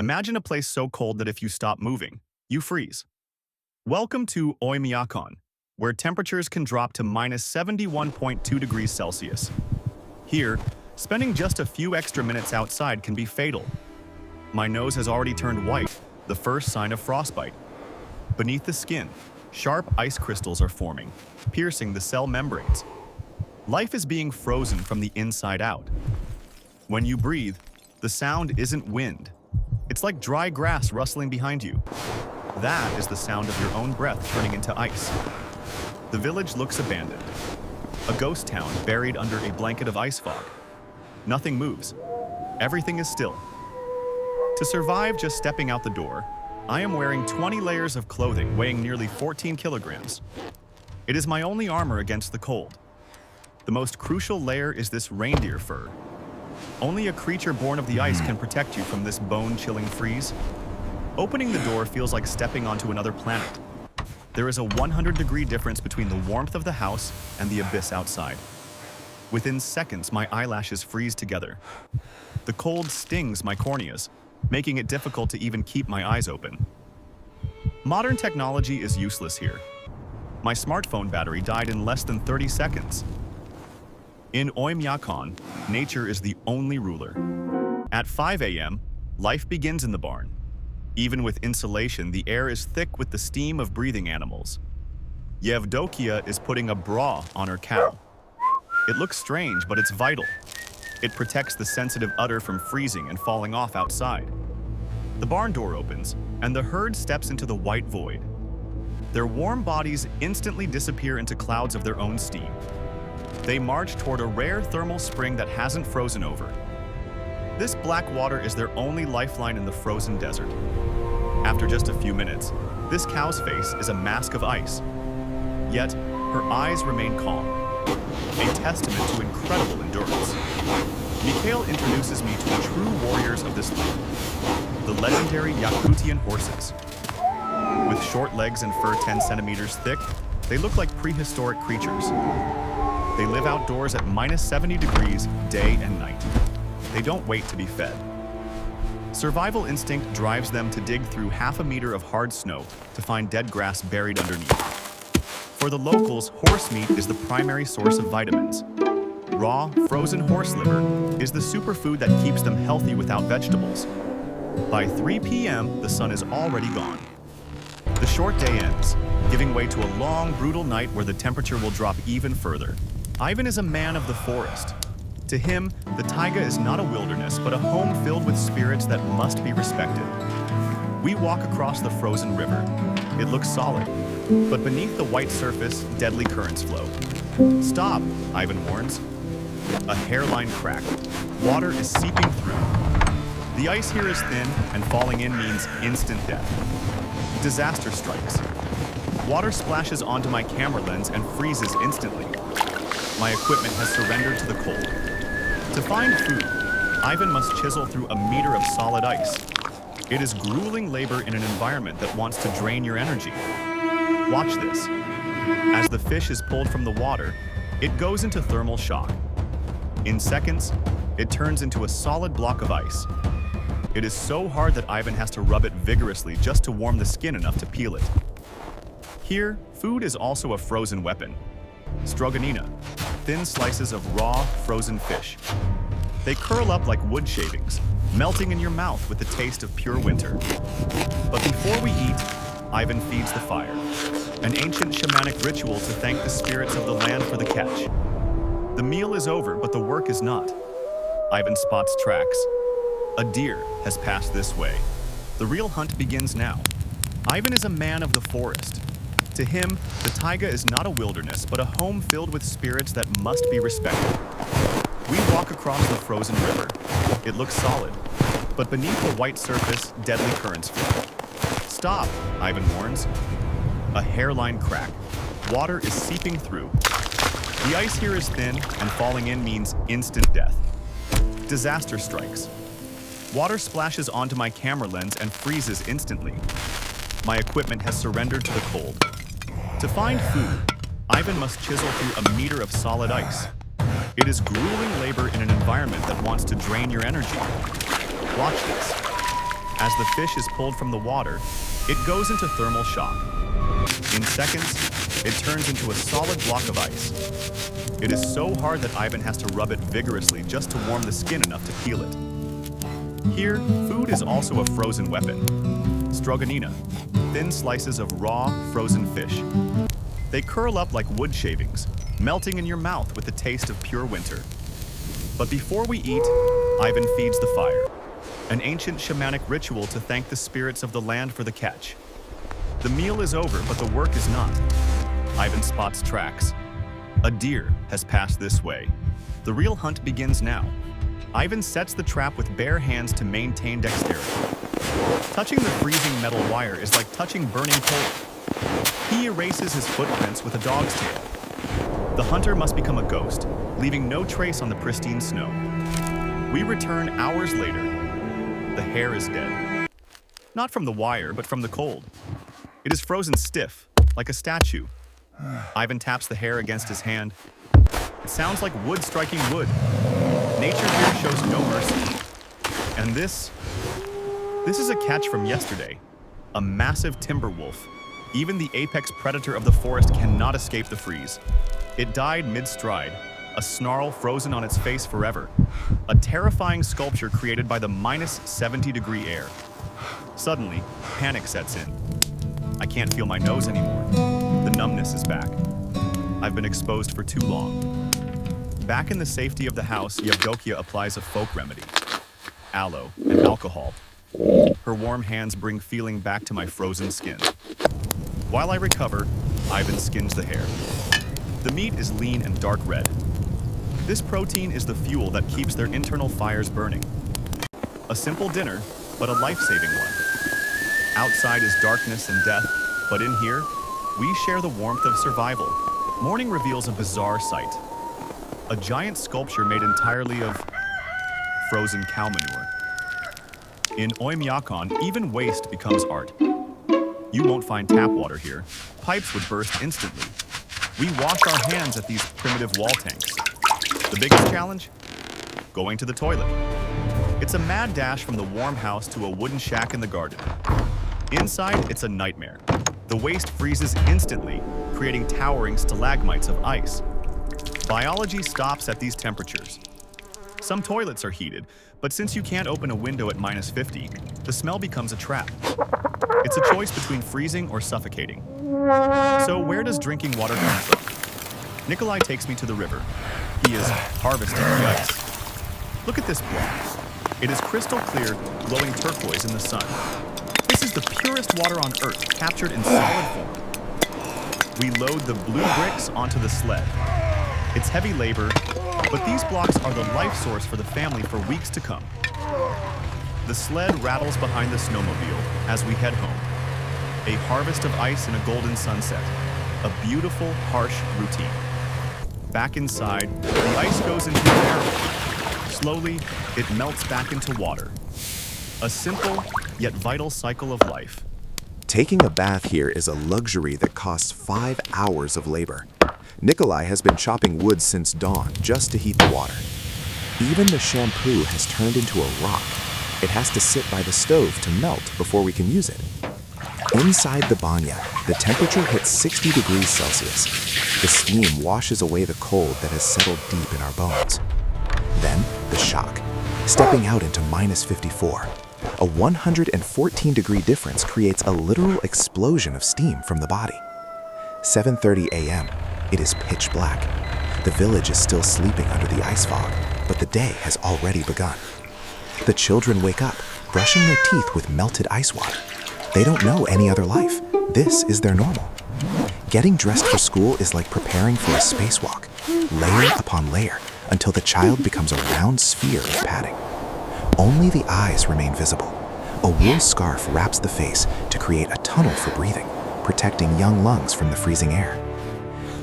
Imagine a place so cold that if you stop moving, you freeze. Welcome to Oymyakon, where temperatures can drop to minus 71.2 degrees Celsius. Here, spending just a few extra minutes outside can be fatal. My nose has already turned white, the first sign of frostbite. Beneath the skin, sharp ice crystals are forming, piercing the cell membranes. Life is being frozen from the inside out. When you breathe, the sound isn't wind. It's like dry grass rustling behind you. That is the sound of your own breath turning into ice. The village looks abandoned. A ghost town buried under a blanket of ice fog. Nothing moves. Everything is still. To survive just stepping out the door, I am wearing 20 layers of clothing weighing nearly 14 kilograms. It is my only armor against the cold. The most crucial layer is this reindeer fur. Only a creature born of the ice can protect you from this bone-chilling freeze. Opening the door feels like stepping onto another planet. There is a 100-degree difference between the warmth of the house and the abyss outside. Within seconds, my eyelashes freeze together. The cold stings my corneas, making it difficult to even keep my eyes open. Modern technology is useless here. My smartphone battery died in less than 30 seconds. In Oymyakon, nature is the only ruler. At 5 a.m., life begins in the barn. Even with insulation, the air is thick with the steam of breathing animals. Yakutia is putting a bra on her cow. It looks strange, but it's vital. It protects the sensitive udder from freezing and falling off outside. The barn door opens, and the herd steps into the white void. Their warm bodies instantly disappear into clouds of their own steam. They march toward a rare thermal spring that hasn't frozen over. This black water is their only lifeline in the frozen desert. After just a few minutes, this cow's face is a mask of ice. Yet, her eyes remain calm, a testament to incredible endurance. Mikhail introduces me to the true warriors of this land, the legendary Yakutian horses. With short legs and fur 10 centimeters thick, they look like prehistoric creatures. They live outdoors at minus 70 degrees day and night. They don't wait to be fed. Survival instinct drives them to dig through half a meter of hard snow to find dead grass buried underneath. For the locals, horse meat is the primary source of vitamins. Raw, frozen horse liver is the superfood that keeps them healthy without vegetables. By 3 p.m., the sun is already gone. The short day ends, giving way to a long, brutal night where the temperature will drop even further. Ivan is a man of the forest. To him, the taiga is not a wilderness, but a home filled with spirits that must be respected. We walk across the frozen river. It looks solid, but beneath the white surface, deadly currents flow. Stop, Ivan warns. A hairline crack. Water is seeping through. The ice here is thin, and falling in means instant death. Disaster strikes. Water splashes onto my camera lens and freezes instantly. My equipment has surrendered to the cold. To find food, Ivan must chisel through a meter of solid ice. It is grueling labor in an environment that wants to drain your energy. Watch this. As the fish is pulled from the water, it goes into thermal shock. In seconds, it turns into a solid block of ice. It is so hard that Ivan has to rub it vigorously just to warm the skin enough to peel it. Here, food is also a frozen weapon. Stroganina, thin slices of raw, frozen fish. They curl up like wood shavings, melting in your mouth with the taste of pure winter. But before we eat, Ivan feeds the fire, an ancient shamanic ritual to thank the spirits of the land for the catch. The meal is over, but the work is not. Ivan spots tracks. A deer has passed this way. The real hunt begins now. Ivan is a man of the forest. To him, the taiga is not a wilderness, but a home filled with spirits that must be respected. We walk across the frozen river. It looks solid, but beneath the white surface, deadly currents flow. Stop, Ivan warns. A hairline crack. Water is seeping through. The ice here is thin, and falling in means instant death. Disaster strikes. Water splashes onto my camera lens and freezes instantly. My equipment has surrendered to the cold. To find food, Ivan must chisel through a meter of solid ice. It is grueling labor in an environment that wants to drain your energy. Watch this. As the fish is pulled from the water, it goes into thermal shock. In seconds, it turns into a solid block of ice. It is so hard that Ivan has to rub it vigorously just to warm the skin enough to peel it. Here, food is also a frozen weapon. Stroganina, thin slices of raw, frozen fish. They curl up like wood shavings, melting in your mouth with the taste of pure winter. But before we eat, Ivan feeds the fire, an ancient shamanic ritual to thank the spirits of the land for the catch. The meal is over, but the work is not. Ivan spots tracks. A deer has passed this way. The real hunt begins now. Ivan sets the trap with bare hands to maintain dexterity. Touching the freezing metal wire is like touching burning coal. He erases his footprints with a dog's tail. The hunter must become a ghost, leaving no trace on the pristine snow. We return hours later. The hare is dead. Not from the wire, but from the cold. It is frozen stiff, like a statue. Ivan taps the hare against his hand. It sounds like wood striking wood. Nature here shows no mercy. And this is a catch from yesterday. A massive timber wolf. Even the apex predator of the forest cannot escape the freeze. It died mid-stride, a snarl frozen on its face forever. A terrifying sculpture created by the minus 70-degree air. Suddenly, panic sets in. I can't feel my nose anymore. The numbness is back. I've been exposed for too long. Back in the safety of the house, Yakutia applies a folk remedy. Aloe and alcohol. Her warm hands bring feeling back to my frozen skin. While I recover, Ivan skins the hare. The meat is lean and dark red. This protein is the fuel that keeps their internal fires burning. A simple dinner, but a life-saving one. Outside is darkness and death, but in here, we share the warmth of survival. Morning reveals a bizarre sight. A giant sculpture made entirely of frozen cow manure. In Oymyakon, even waste becomes art. You won't find tap water here. Pipes would burst instantly. We wash our hands at these primitive wall tanks. The biggest challenge? Going to the toilet. It's a mad dash from the warm house to a wooden shack in the garden. Inside, it's a nightmare. The waste freezes instantly, creating towering stalagmites of ice. Biology stops at these temperatures. Some toilets are heated, but since you can't open a window at minus 50, the smell becomes a trap. It's a choice between freezing or suffocating. So where does drinking water come from? Nikolai takes me to the river. He is harvesting the ice. Look at this block. It is crystal clear, glowing turquoise in the sun. This is the purest water on Earth, captured in solid form. We load the blue bricks onto the sled. It's heavy labor, but these blocks are the life source for the family for weeks to come. The sled rattles behind the snowmobile as we head home. A harvest of ice in a golden sunset. A beautiful, harsh routine. Back inside, the ice goes into a barrel. Slowly, it melts back into water. A simple, yet vital cycle of life. Taking a bath here is a luxury that costs 5 hours of labor. Nikolai has been chopping wood since dawn just to heat the water. Even the shampoo has turned into a rock. It has to sit by the stove to melt before we can use it. Inside the banya, the temperature hits 60 degrees Celsius. The steam washes away the cold that has settled deep in our bones. Then, the shock, stepping out into minus 54. A 114-degree difference creates a literal explosion of steam from the body. 7:30 a.m. It is pitch black. The village is still sleeping under the ice fog, but the day has already begun. The children wake up, brushing their teeth with melted ice water. They don't know any other life. This is their normal. Getting dressed for school is like preparing for a spacewalk, layer upon layer, until the child becomes a round sphere of padding. Only the eyes remain visible. A wool scarf wraps the face to create a tunnel for breathing, protecting young lungs from the freezing air.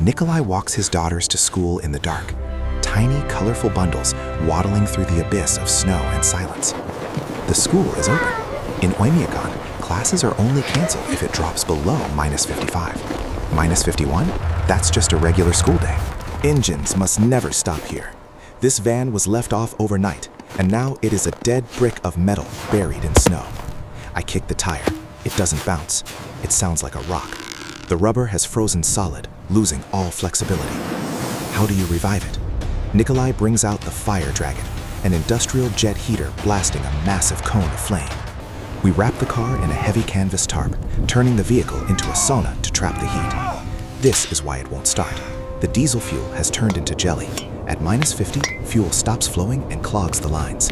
Nikolai walks his daughters to school in the dark, tiny, colorful bundles waddling through the abyss of snow and silence. The school is open. In Oymyakon, classes are only canceled if it drops below minus 55. Minus 51? That's just a regular school day. Engines must never stop here. This van was left off overnight, and now it is a dead brick of metal buried in snow. I kick the tire. It doesn't bounce. It sounds like a rock. The rubber has frozen solid, losing all flexibility. How do you revive it? Nikolai brings out the fire dragon, an industrial jet heater blasting a massive cone of flame. We wrap the car in a heavy canvas tarp, turning the vehicle into a sauna to trap the heat. This is why it won't start. The diesel fuel has turned into jelly. At -50, fuel stops flowing and clogs the lines.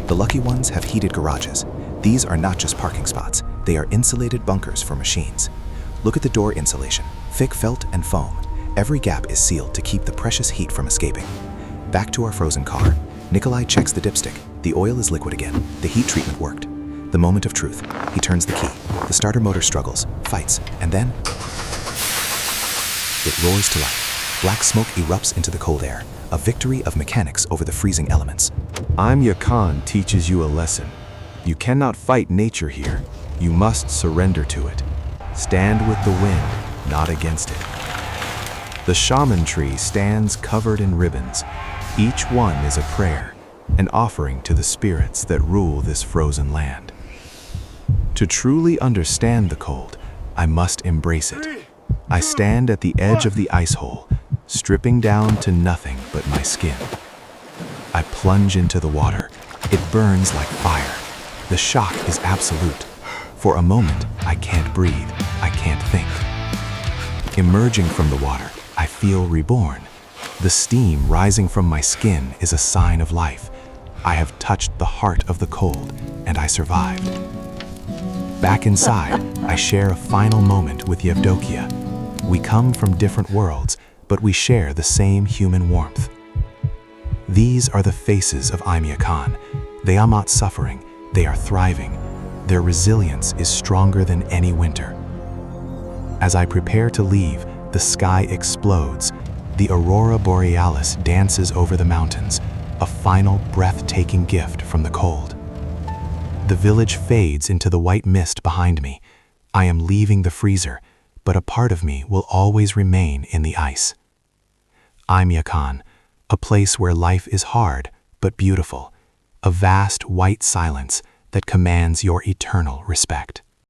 The lucky ones have heated garages. These are not just parking spots. They are insulated bunkers for machines. Look at the door insulation, thick felt and foam. Every gap is sealed to keep the precious heat from escaping. Back to our frozen car. Nikolai checks the dipstick. The oil is liquid again. The heat treatment worked. The moment of truth. He turns the key. The starter motor struggles, fights, and then it roars to life. Black smoke erupts into the cold air, a victory of mechanics over the freezing elements. Oymyakon teaches you a lesson. You cannot fight nature here. You must surrender to it. Stand with the wind, not against it. The shaman tree stands covered in ribbons. Each one is a prayer, an offering to the spirits that rule this frozen land. To truly understand the cold, I must embrace it. I stand at the edge of the ice hole, stripping down to nothing but my skin. I plunge into the water. It burns like fire. The shock is absolute. For a moment, I can't breathe. I can't think. Emerging from the water, I feel reborn. The steam rising from my skin is a sign of life. I have touched the heart of the cold, and I survived. Back inside, I share a final moment with Yakutia. We come from different worlds, but we share the same human warmth. These are the faces of Oymyakon. They are not suffering, they are thriving. Their resilience is stronger than any winter. As I prepare to leave, the sky explodes. The aurora borealis dances over the mountains, a final breathtaking gift from the cold. The village fades into the white mist behind me. I am leaving the freezer, but a part of me will always remain in the ice. Oymyakon, a place where life is hard but beautiful, a vast white silence that commands your eternal respect.